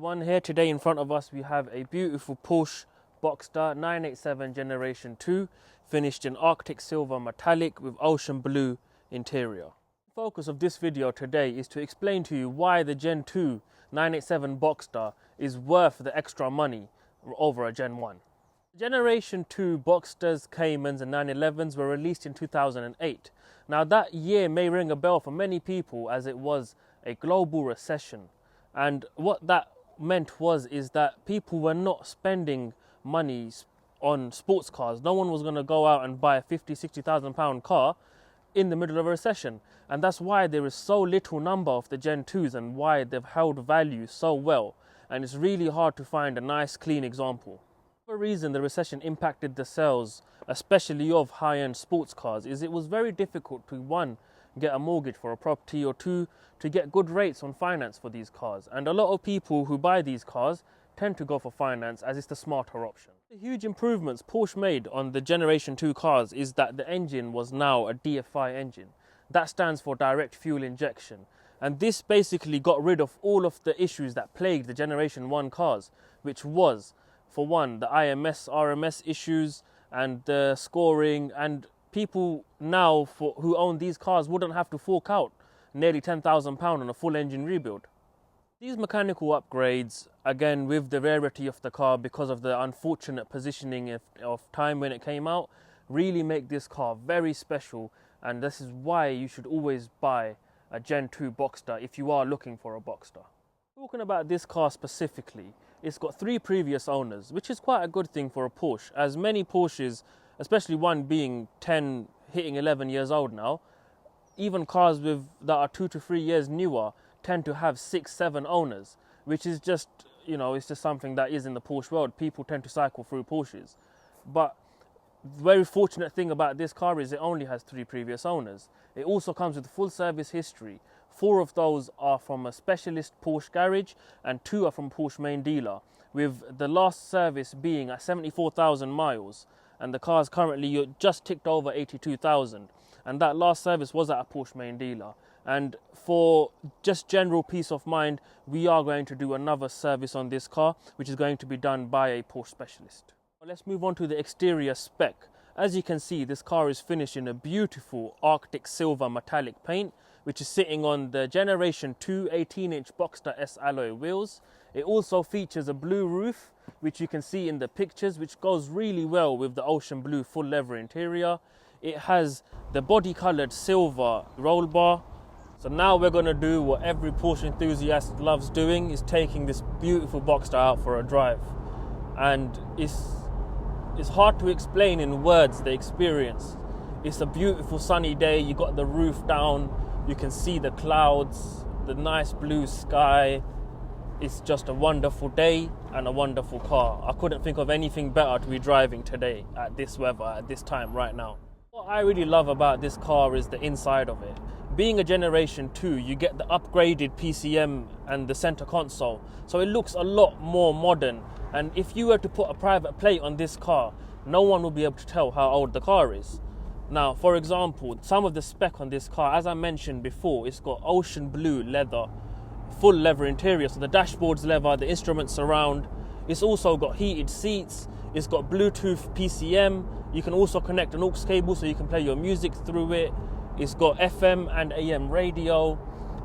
Everyone, here today in front of us we have a beautiful Porsche Boxster 987 Generation 2 finished in Arctic Silver Metallic with Ocean Blue interior. The focus of this video today is to explain to you why the Gen 2 987 Boxster is worth the extra money over a Gen 1. Generation 2 Boxsters, Caymans and 911s were released in 2008. Now that year may ring a bell for many people as it was a global recession. And what that meant is that people were not spending money on sports cars. No one was going to go out and buy a 50, 60,000 pound car in the middle of a recession. And that's why there is so little number of the Gen 2s and why they've held value so well. And it's really hard to find a nice, clean example. The reason the recession impacted the sales, especially of high-end sports cars, is it was very difficult to, one, get a mortgage for a property, or two, to get good rates on finance for these cars. And a lot of people who buy these cars tend to go for finance as it's the smarter option. The huge improvements Porsche made on the Generation 2 cars is that the engine was now a DFI engine. That stands for direct fuel injection. And this basically got rid of all of the issues that plagued the Generation 1 cars, which was, for one, the IMS, RMS issues and the scoring, and people now who own these cars wouldn't have to fork out nearly £10,000 on a full engine rebuild. These mechanical upgrades, again with the rarity of the car because of the unfortunate positioning of time when it came out, really make this car very special, and this is why you should always buy a Gen 2 Boxster if you are looking for a Boxster. Talking about this car specifically, it's got 3 previous owners, which is quite a good thing for a Porsche, as many Porsches, especially one being 10, hitting 11 years old now, even cars that are 2 to 3 years newer tend to have 6, 7 owners, which is just, it's just something that is in the Porsche world. People tend to cycle through Porsches. But the very fortunate thing about this car is it only has 3 previous owners. It also comes with full service history. 4 of those are from a specialist Porsche garage and 2 are from Porsche main dealer, with the last service being at 74,000 miles. And the car's currently just ticked over 82,000. And that last service was at a Porsche main dealer. And for just general peace of mind, we are going to do another service on this car, which is going to be done by a Porsche specialist. Let's move on to the exterior spec. As you can see, this car is finished in a beautiful Arctic Silver Metallic paint, which is sitting on the Generation 2 18-inch Boxster S alloy wheels. It also features a blue roof, which you can see in the pictures, which goes really well with the Ocean Blue full leather interior. It has the body-coloured silver roll bar. So now we're going to do what every Porsche enthusiast loves doing, is taking this beautiful Boxster out for a drive. And it's hard to explain in words the experience. It's a beautiful sunny day, you got the roof down, you can see the clouds, the nice blue sky. It's just a wonderful day and a wonderful car. I couldn't think of anything better to be driving today at this weather, at this time right now. What I really love about this car is the inside of it. Being a Generation 2, you get the upgraded PCM and the center console, so it looks a lot more modern. And if you were to put a private plate on this car, no one will be able to tell how old the car is. Now, for example, some of the spec on this car, as I mentioned before, it's got ocean blue leather, full leather interior, so the dashboard's leather, the instruments surround. It's also got heated seats, it's got Bluetooth PCM, you can also connect an aux cable so you can play your music through it. It's got FM and AM radio,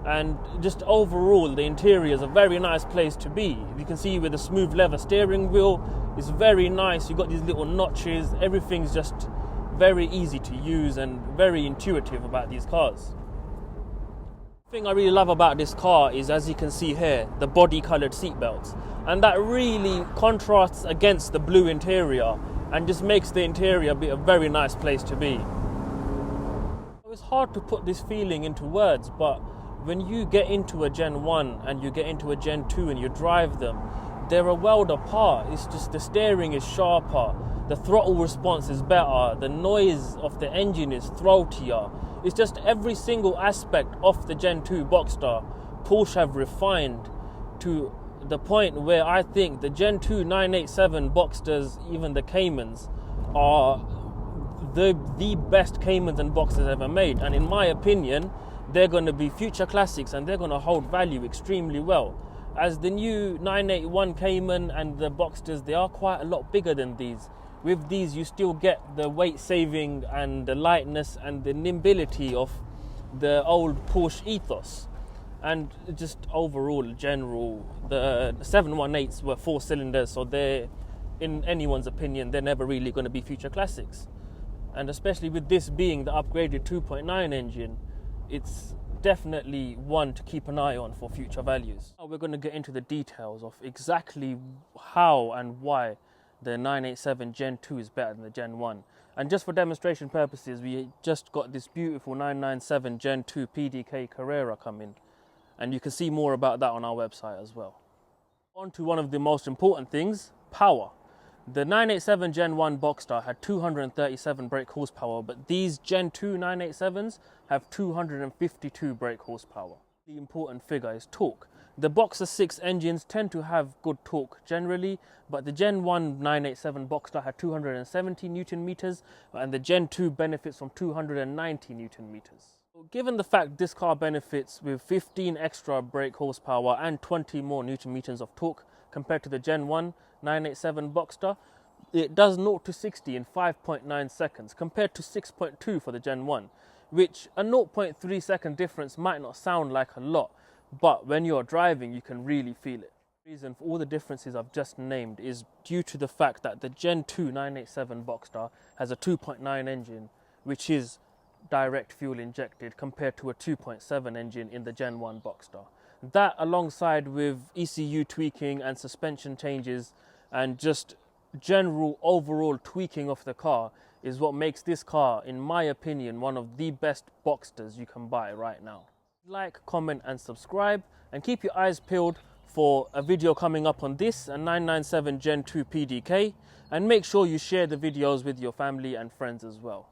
and just overall the interior is a very nice place to be. You can see with the smooth leather steering wheel, it's very nice. You've got these little notches, everything's just very easy to use and very intuitive about these cars. The thing I really love about this car is, as you can see here, the body coloured seat belts, and that really contrasts against the blue interior and just makes the interior be a very nice place to be. It's hard to put this feeling into words, but when you get into a Gen 1 and you get into a Gen 2 and you drive them, they're a world apart. It's just the steering is sharper, the throttle response is better, the noise of the engine is throatier. It's just every single aspect of the Gen 2 Boxster Porsche have refined to the point where I think the Gen 2 987 Boxsters, even the Caymans, are the best Caymans and Boxsters ever made. And in my opinion, they're going to be future classics and they're going to hold value extremely well. as the new 981 Cayman and the Boxsters, they are quite a lot bigger than these. With these, you still get the weight saving and the lightness and the nimbility of the old Porsche ethos. And just overall, general, the 718s were 4 cylinders, so they're, in anyone's opinion, they're never really going to be future classics. And especially with this being the upgraded 2.9 engine, it's definitely one to keep an eye on for future values. Now we're going to get into the details of exactly how and why the 987 Gen 2 is better than the Gen 1. And just for demonstration purposes, we just got this beautiful 997 Gen 2 PDK Carrera coming, and you can see more about that on our website as well. On to one of the most important things, power. The 987 Gen 1 Boxster had 237 brake horsepower, but these Gen 2 987s have 252 brake horsepower. The important figure is torque. The Boxster 6 engines tend to have good torque generally, but the Gen 1 987 Boxster had 270 Newton meters, and the Gen 2 benefits from 290 Newton meters. Given the fact this car benefits with 15 extra brake horsepower and 20 more Newton meters of torque compared to the Gen 1 987 Boxster, it does 0 to 60 in 5.9 seconds compared to 6.2 for the Gen 1, which a 0.3 second difference might not sound like a lot, but when you're driving you can really feel it. The reason for all the differences I've just named is due to the fact that the Gen 2 987 Boxster has a 2.9 engine, which is direct fuel injected, compared to a 2.7 engine in the Gen 1 Boxster. That, alongside with ECU tweaking and suspension changes and just general overall tweaking of the car, is what makes this car, in my opinion, one of the best Boxsters you can buy right now. Like, comment and subscribe, and keep your eyes peeled for a video coming up on this, a 997 Gen 2 PDK, and make sure you share the videos with your family and friends as well.